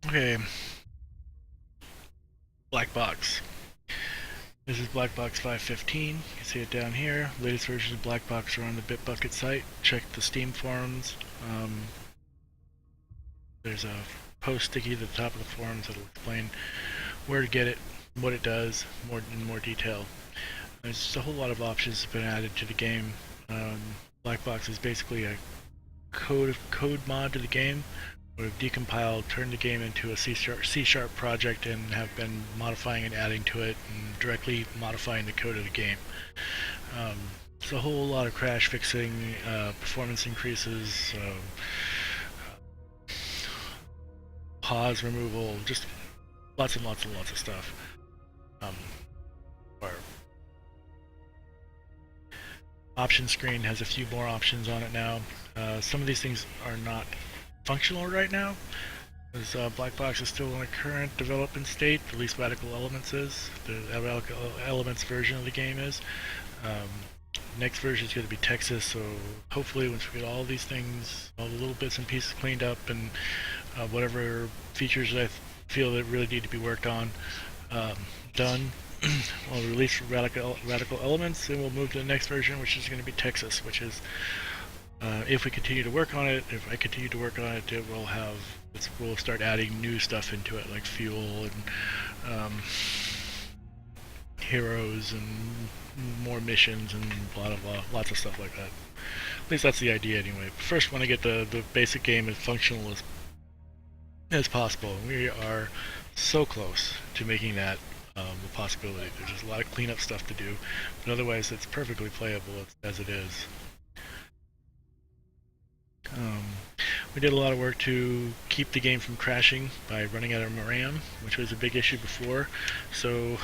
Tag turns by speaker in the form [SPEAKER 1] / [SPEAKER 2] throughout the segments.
[SPEAKER 1] Okay, BlackBox. This is BlackBox 5.15. You can see it down here. Latest versions of BlackBox are on the Bitbucket site. Check the Steam forums. There's a post sticky at the top of the forums that'll explain where to get it, what it does, in more detail. There's just a whole lot of options that have been added to the game. BlackBox is basically a code mod to the game. We've decompiled, turned the game into a C-sharp project, and have been modifying and adding to it, and directly modifying the code of the game. It's a whole lot of crash fixing, performance increases, pause removal, just lots and lots and lots of stuff. Our option screen has a few more options on it now. Some of these things are not functional right now, because BlackBox is still in a current development state. At least Radical Elements is. The Radical Elements version of the game is. Next version is going to be Texas, so hopefully once we get all these things, all the little bits and pieces cleaned up, and whatever features I feel that really need to be worked on done, we'll release Radical Elements, and we'll move to the next version, which is going to be Texas, which is if we continue to work on it, if I continue to work on it, we'll start adding new stuff into it, like fuel and heroes and more missions and blah blah blah, lots of stuff like that. At least that's the idea anyway. First, want to get the basic game as functional as possible. We are so close to making that a possibility. There's just a lot of cleanup stuff to do, but otherwise it's perfectly playable as it is. We did a lot of work to keep the game from crashing by running out of RAM, which was a big issue before. So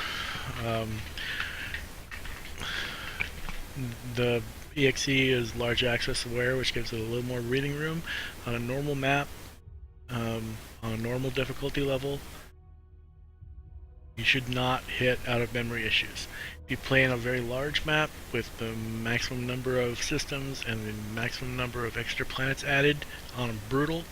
[SPEAKER 1] the EXE is large access aware, which gives it a little more breathing room. On a normal map, on a normal difficulty level, you should not hit out of memory issues. If you play in a very large map with the maximum number of systems and the maximum number of extra planets added on a brutal,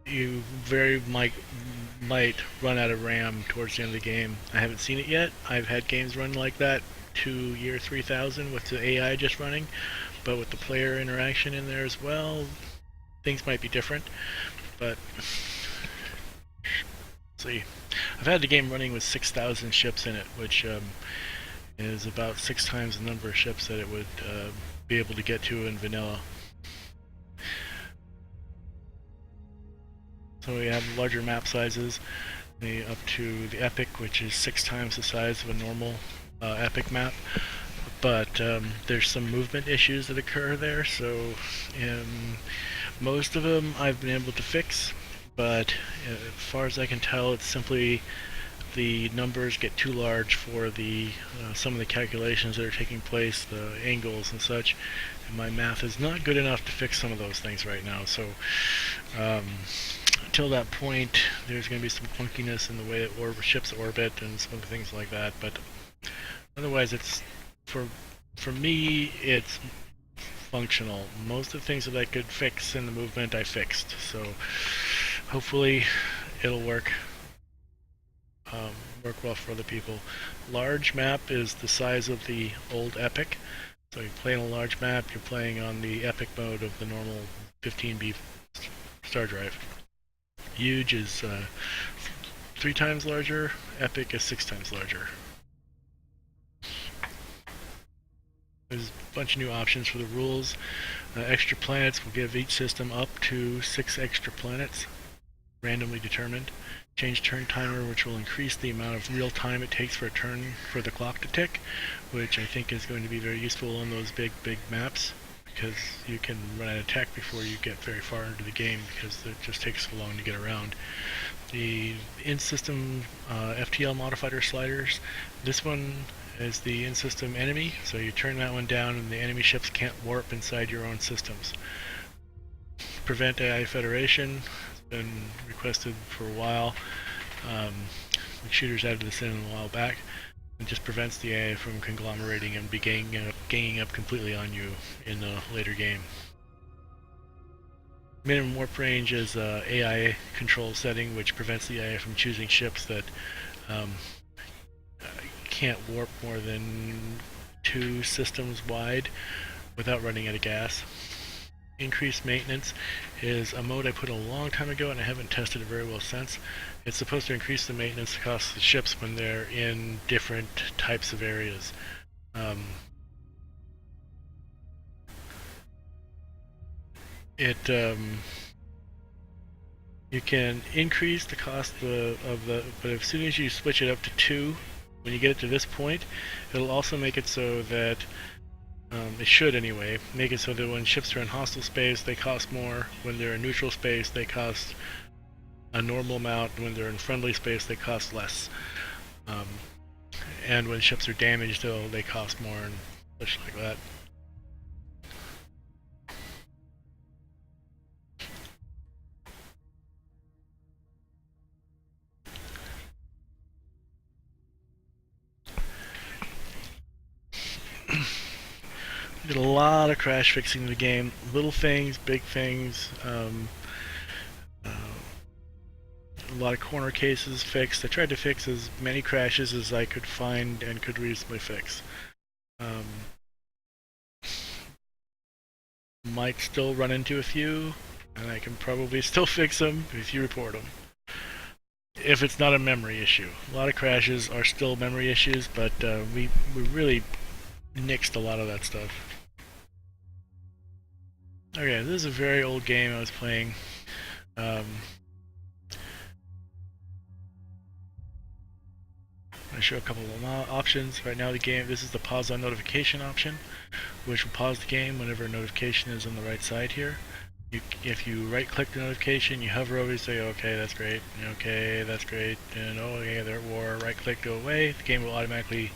[SPEAKER 1] you very might run out of RAM towards the end of the game. I haven't seen it yet. I've had games run like that to year 3000 with the AI just running, but with the player interaction in there as well, things might be different. But let's see. I've had the game running with 6,000 ships in it, which is about 6 times the number of ships that it would be able to get to in vanilla. So we have larger map sizes, up to the Epic, which is 6 times the size of a normal Epic map. But there's some movement issues that occur there, so most of them I've been able to fix, but as far as I can tell, it's simply the numbers get too large for the some of the calculations that are taking place, the angles and such, and my math is not good enough to fix some of those things right now. So until that point, there's going to be some clunkiness in the way that ships orbit and some of the things like that, but otherwise it's for me it's functional. Most of the things that I could fix in the movement I fixed, so hopefully it'll work well for other people. Large map is the size of the old Epic, so you play on a large map, you're playing on the Epic mode of the normal 15B star drive. Huge is 3 times larger, Epic is 6 times larger. There's a bunch of new options for the rules. Extra planets will give each system up to 6 extra planets, randomly determined. Change turn timer, which will increase the amount of real time it takes for a turn for the clock to tick, which I think is going to be very useful on those big maps, because you can run out of tech before you get very far into the game, because it just takes so long to get around. The in-system FTL modifier sliders, this one is the in-system enemy, so you turn that one down and the enemy ships can't warp inside your own systems. Prevent AI Federation has been requested for a while. Shooters added this in a while back. It just prevents the AI from conglomerating and ganging up completely on you in the later game. Minimum warp range is a AI control setting, which prevents the AI from choosing ships that um, can't warp more than 2 systems wide without running out of gas. Increased maintenance is a mode I put a long time ago and I haven't tested it very well since. It's supposed to increase the maintenance costs of the ships when they're in different types of areas. You can increase the cost of the, but as soon as you switch it up to 2, when you get it to this point, it'll also make it so that it should anyway, make it so that when ships are in hostile space, they cost more. When they're in neutral space, they cost a normal amount. When they're in friendly space, they cost less. Um, and when ships are damaged, they cost more and such like that. Did a lot of crash fixing in the game. Little things, big things. A lot of corner cases fixed. I tried to fix as many crashes as I could find and could reasonably fix. Might still run into a few, and I can probably still fix them if you report them. If it's not a memory issue. A lot of crashes are still memory issues, but we really nixed a lot of that stuff. Okay, this is a very old game I was playing. I show a couple of options. Right now the game, this is the pause on notification option, which will pause the game whenever a notification is on the right side here. If you right click the notification, you hover over, you say, okay, that's great, okay, that's great, and oh yeah, they're at war, right click, go away, the game will automatically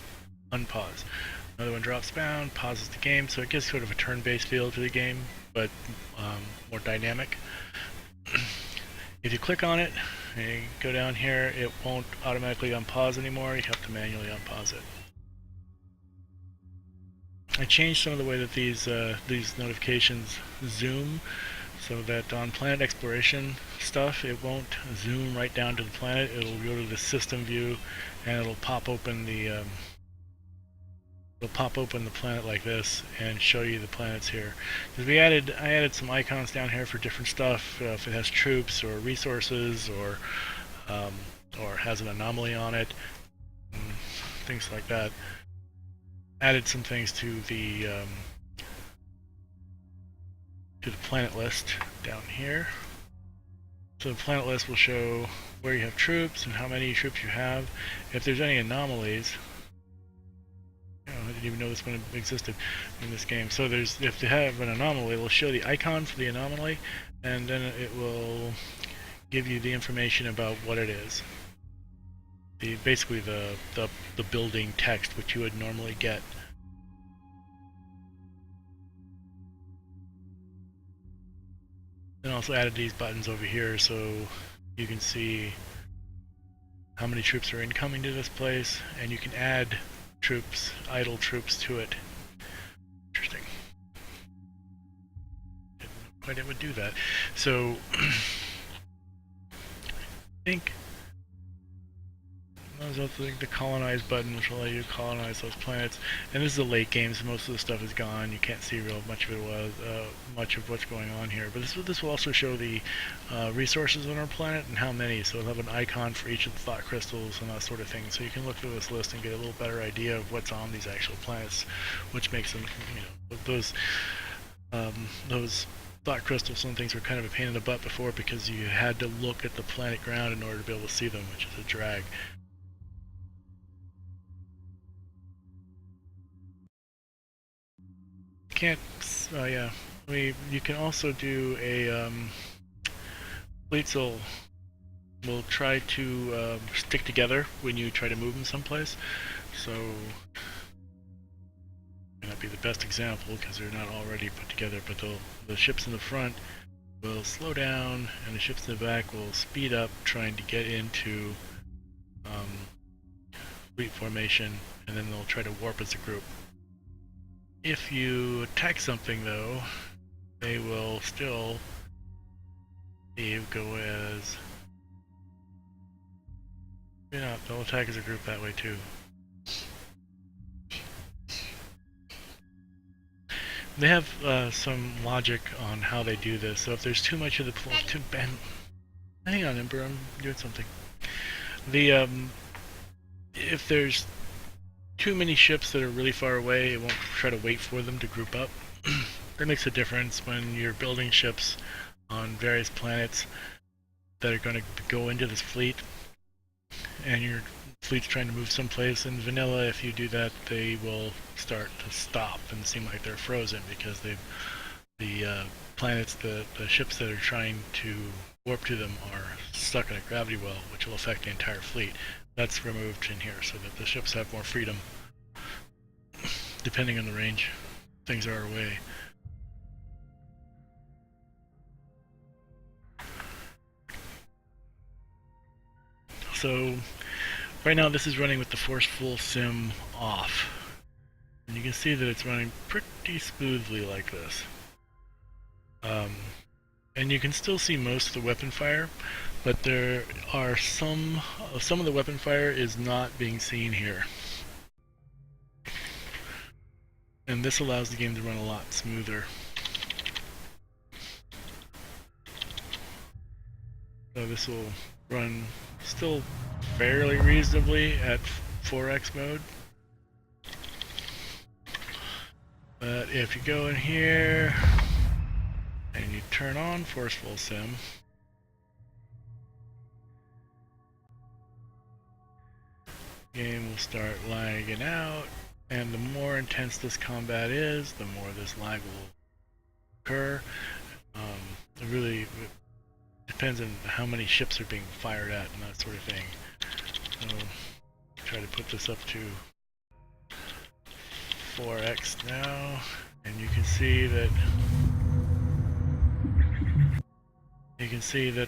[SPEAKER 1] unpause. Another one drops down, pauses the game, so it gives sort of a turn-based feel to the game, but more dynamic. If you click on it and you go down here, it won't automatically unpause anymore. You have to manually unpause it. I changed some of the way that these notifications zoom, so that on planet exploration stuff, it won't zoom right down to the planet. It'll go to the system view, and it'll pop open the planet like this and show you the planets here. Because I added some icons down here for different stuff. If it has troops or resources or has an anomaly on it, things like that. Added some things to the planet list down here. So the planet list will show where you have troops and how many troops you have. If there's any anomalies, I didn't even know this one existed in this game. So if they have an anomaly, it'll show the icon for the anomaly, and then it will give you the information about what it is. Basically the building text which you would normally get. And also added these buttons over here so you can see how many troops are incoming to this place, and you can add troops, idle troops to it. Interesting. Didn't know quite it would do that. So I think the colonize button, which will allow you to colonize those planets. And this is a late game, so most of the stuff is gone. You can't see real much of much of what's going on here. But this will also show the resources on our planet and how many. So it'll have an icon for each of the thought crystals and that sort of thing. So you can look through this list and get a little better idea of what's on these actual planets, which makes them, those thought crystals and things were kind of a pain in the butt before because you had to look at the planet ground in order to be able to see them, which is a drag. Can't. Yeah. You can also do a fleets will try to stick together when you try to move them someplace. So may not be the best example because they're not already put together, but the ships in the front will slow down and the ships in the back will speed up, trying to get into fleet formation, and then they'll try to warp as a group. If you attack something though, they will still Steve go as... Yeah, they'll attack as a group that way too. They have some logic on how they do this. So if there's too much of the hang on, Ember, I'm doing something. The if there's too many ships that are really far away, it won't try to wait for them to group up. That makes a difference when you're building ships on various planets that are going to go into this fleet, and your fleet's trying to move someplace. In vanilla, if you do that, they will start to stop and seem like they're frozen because the planets, the ships that are trying to warp to them are stuck in a gravity well, which will affect the entire fleet. That's removed in here so that the ships have more freedom depending on the range things are away. So right now this is running with the forceful sim off. And you can see that it's running pretty smoothly like this. And you can still see most of the weapon fire, but there are some of the weapon fire is not being seen here. And this allows the game to run a lot smoother. So this will run still fairly reasonably at 4x mode. But if you go in here and you turn on forceful sim, the game will start lagging out, and the more intense this combat is, the more this lag will occur. It really depends on how many ships are being fired at and that sort of thing. So try to put this up to 4x now, and you can see that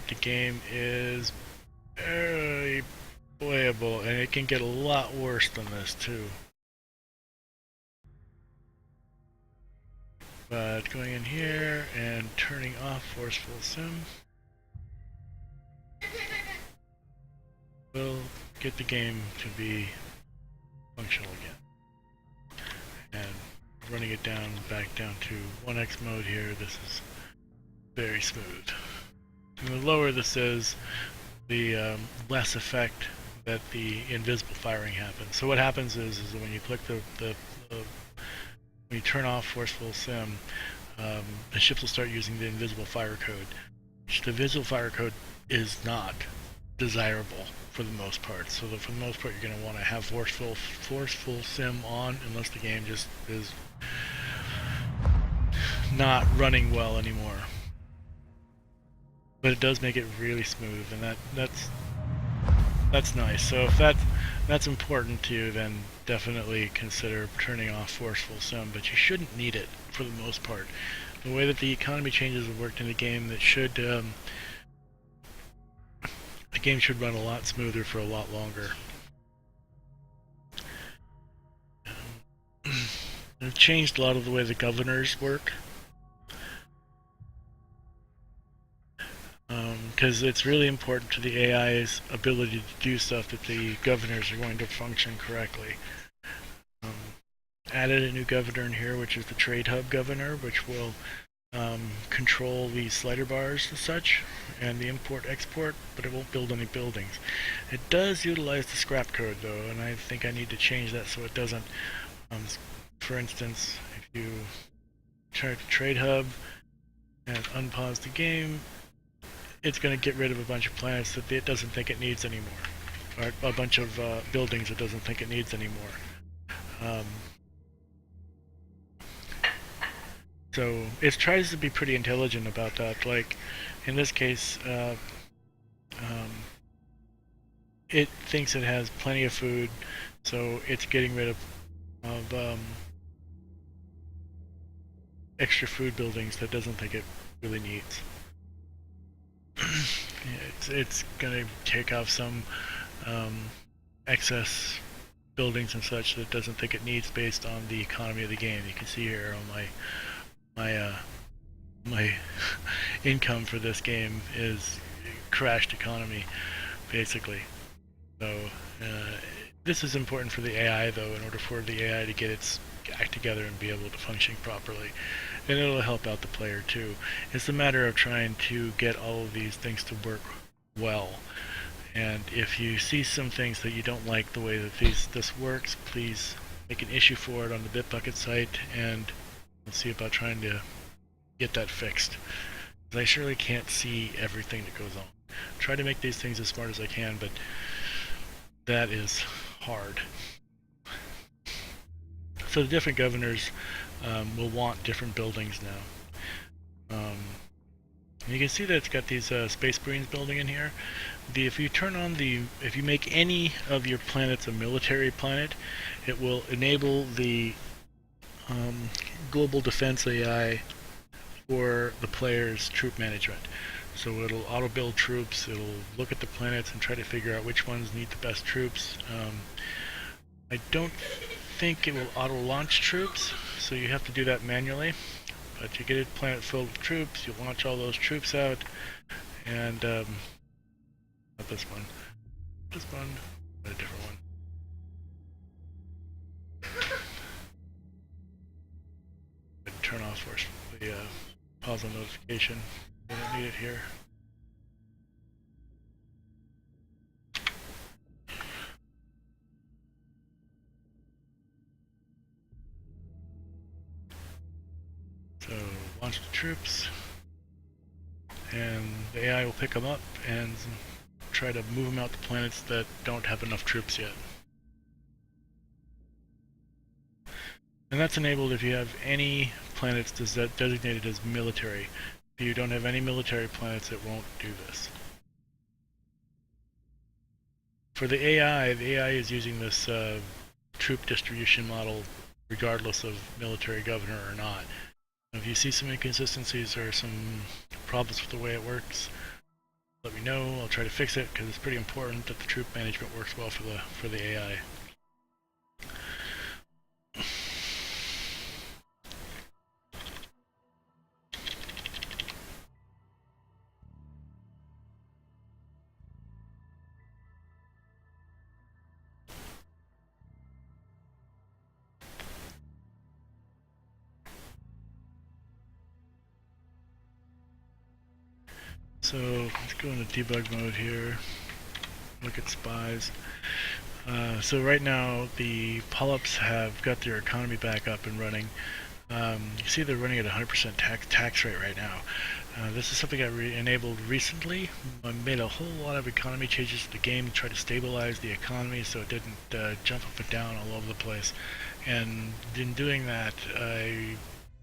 [SPEAKER 1] the game is very playable, and it can get a lot worse than this too. But going in here and turning off forceful sim will get the game to be functional again. And running it back down to 1x mode here, this is very smooth. And the lower this is, the less effect that the invisible firing happens. So what happens is when you click when you turn off forceful sim, the ships will start using the invisible fire code. The invisible fire code is not desirable for the most part. So for the most part, you're going to want to have forceful sim on, unless the game just is not running well anymore. But it does make it really smooth, and that's nice. So if that's important to you, then definitely consider turning off forceful sim, but you shouldn't need it for the most part. The way that the economy changes have worked in the game, that should the game should run a lot smoother for a lot longer. They've changed a lot of the way the governors work, because it's really important to the AI's ability to do stuff that the governors are going to function correctly. Added a new governor in here, which is the trade hub governor, which will control the slider bars and such, and the import-export, but it won't build any buildings. It does utilize the scrap code though, and I think I need to change that so it doesn't. For instance, if you try to trade hub and unpause the game, it's going to get rid of a bunch of planets that it doesn't think it needs anymore, or a bunch of buildings it doesn't think it needs anymore. So it tries to be pretty intelligent about that. Like in this case, it thinks it has plenty of food, so it's getting rid of extra food buildings that doesn't think it really needs. It's gonna take off some excess buildings and such that it doesn't think it needs based on the economy of the game. You can see here on my my income for this game is crashed economy, basically. So this is important for the AI, though, in order for the AI to get its act together and be able to function properly. And it'll help out the player too. It's a matter of trying to get all of these things to work well. And if you see some things that you don't like the way that this works, please make an issue for it on the Bitbucket site, and we'll see about trying to get that fixed. I surely can't see everything that goes on. Try to make these things as smart as I can, but that is hard. So the different governors will want different buildings now. And you can see that it's got these space marines building in here. If you make any of your planets a military planet, it will enable the global defense AI for the player's troop management. So it'll auto-build troops, it'll look at the planets and try to figure out which ones need the best troops. I don't think it will auto-launch troops, so you have to do that manually. But you get a planet filled with troops, you launch all those troops out, and not this one, a different one. Turn off first the pause on notification. We don't need it here. So launch the troops, and the AI will pick them up and try to move them out to planets that don't have enough troops yet. And that's enabled if you have any planets designated as military. If you don't have any military planets, it won't do this. For the AI is using this troop distribution model regardless of military governor or not. If you see some inconsistencies or some problems with the way it works, let me know. I'll try to fix it because it's pretty important that the troop management works well for the AI. So let's go into debug mode here. Look at spies. So right now the polyps have got their economy back up and running. You see they're running at 100% tax rate right now. This is something I enabled recently. I made a whole lot of economy changes to the game to try to stabilize the economy so it didn't jump up and down all over the place. And in doing that, I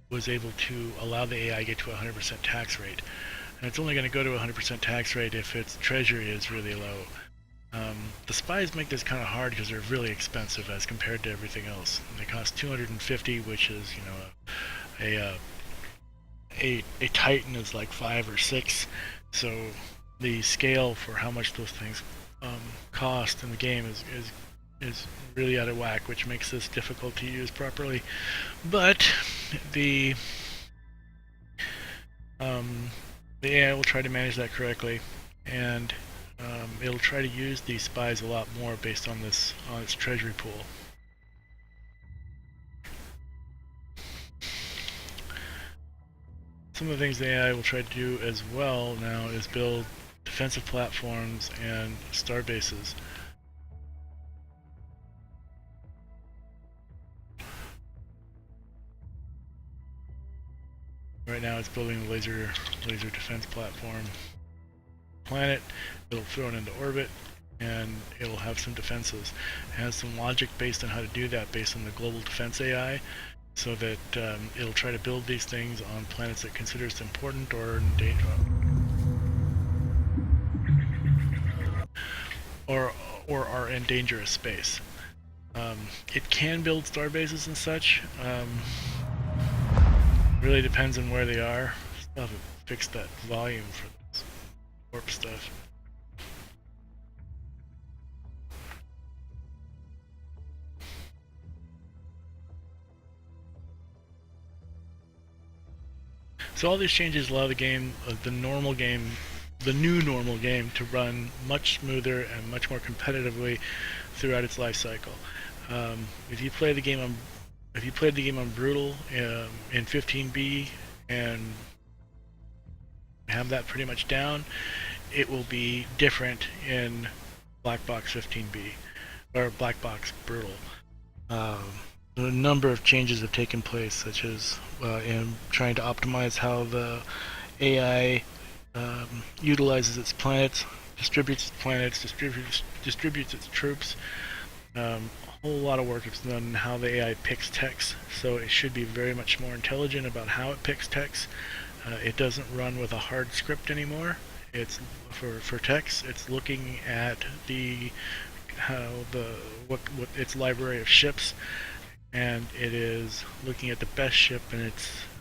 [SPEAKER 1] was able to allow the AI to get to a 100% tax rate. And it's only going to go to a 100% tax rate if its treasury is really low. The spies make this kind of hard because they're really expensive as compared to everything else. And they cost 250, which is, you know, a Titan is like 5 or 6. So the scale for how much those things cost in the game is really out of whack, which makes this difficult to use properly. But the AI will try to manage that correctly, and it'll try to use these spies a lot more based on its treasury pool. Some of the things the AI will try to do as well now is build defensive platforms and star bases. Right now it's building the laser defense platform planet. It'll throw it into orbit and it'll have some defenses. It has some logic based on how to do that based on the global defense AI, so that it'll try to build these things on planets it considers important or are in dangerous space. It can build star bases and such. Really depends on where they are. Still haven't fixed that volume for this warp stuff. So all these changes allow the game, the normal game, the new normal game, to run much smoother and much more competitively throughout its life cycle. If you play the game on, if you played the game on brutal in 15B and have that pretty much down, it will be different in BlackBox 15B or BlackBox brutal. A number of changes have taken place, such as in trying to optimize how the AI utilizes its planets, distributes its troops. A whole lot of work is done on how the AI picks text, so it should be very much more intelligent about how it picks text. It doesn't run with a hard script anymore. It's for text. It's looking at what its library of ships, and it is looking at the best ship that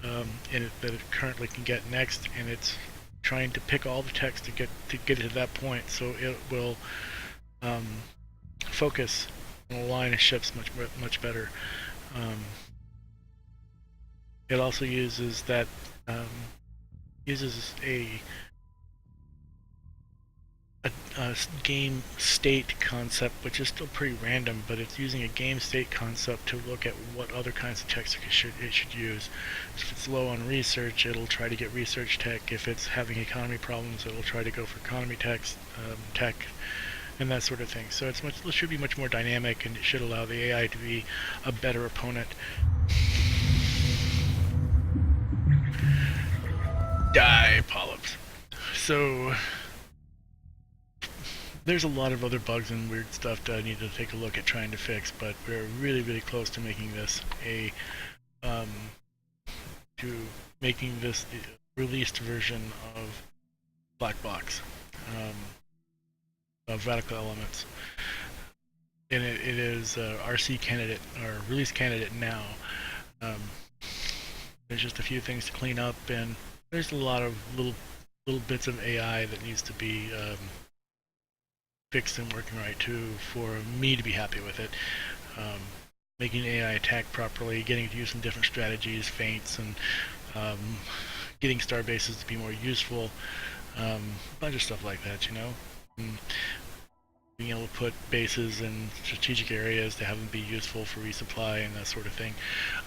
[SPEAKER 1] it currently can get next, and it's trying to pick all the text to get it to that point, so it will focus on a line of ships much better. It also uses a game state concept, which is still pretty random, but it's using a game state concept to look at what other kinds of text it should use. If it's low on research, it'll try to get research tech. If it's having economy problems, it'll try to go for economy tech, and that sort of thing. So it should be much more dynamic, and it should allow the AI to be a better opponent. Die, polyps. So there's a lot of other bugs and weird stuff that I need to take a look at trying to fix, but we're really, really close to making this the released version of BlackBox, of Radical Elements. And it is RC candidate, or release candidate now. There's just a few things to clean up, and there's a lot of little bits of AI that needs to be fixed and working right too for me to be happy with it. Making AI attack properly, getting to use some different strategies, feints, and getting star bases to be more useful. A bunch of stuff like that, you know. And being able to put bases in strategic areas to have them be useful for resupply and that sort of thing.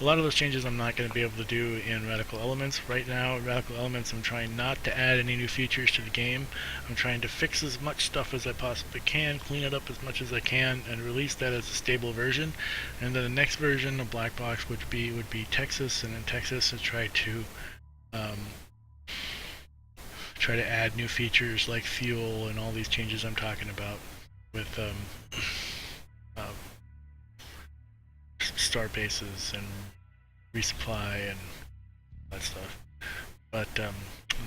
[SPEAKER 1] A lot of those changes I'm not going to be able to do in Radical Elements. Right now, in Radical Elements, I'm trying not to add any new features to the game. I'm trying to fix as much stuff as I possibly can, clean it up as much as I can, and release that as a stable version. And then the next version of BlackBox would be Texas, and in Texas, I try to add new features like fuel and all these changes I'm talking about, with star bases and resupply and that stuff. But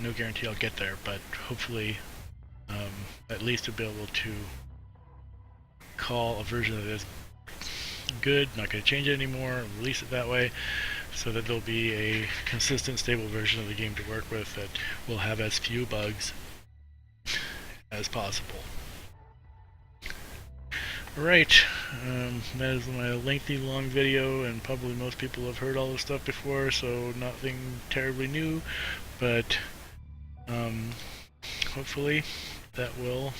[SPEAKER 1] no guarantee I'll get there, but hopefully at least I'll be able to call a version that is good, not going to change it anymore, and release it that way, so that there'll be a consistent, stable version of the game to work with that will have as few bugs as possible. Right, that is my lengthy, long video, and probably most people have heard all this stuff before, so nothing terribly new, but hopefully that will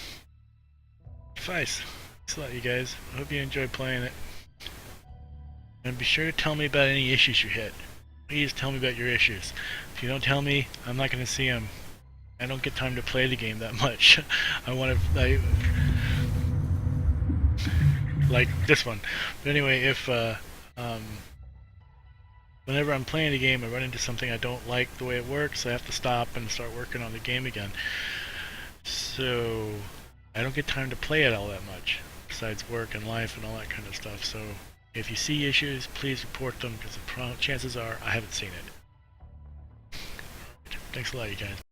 [SPEAKER 1] suffice. Thanks a lot, you guys. I hope you enjoy playing it. And be sure to tell me about any issues you hit. Please tell me about your issues. If you don't tell me, I'm not going to see them. I don't get time to play the game that much. I want to... like this one. But anyway, if whenever I'm playing a game I run into something I don't like the way it works, I have to stop and start working on the game again. So I don't get time to play it all that much, besides work and life and all that kind of stuff. So if you see issues, please report them, because the chances are I haven't seen it. Thanks a lot, you guys.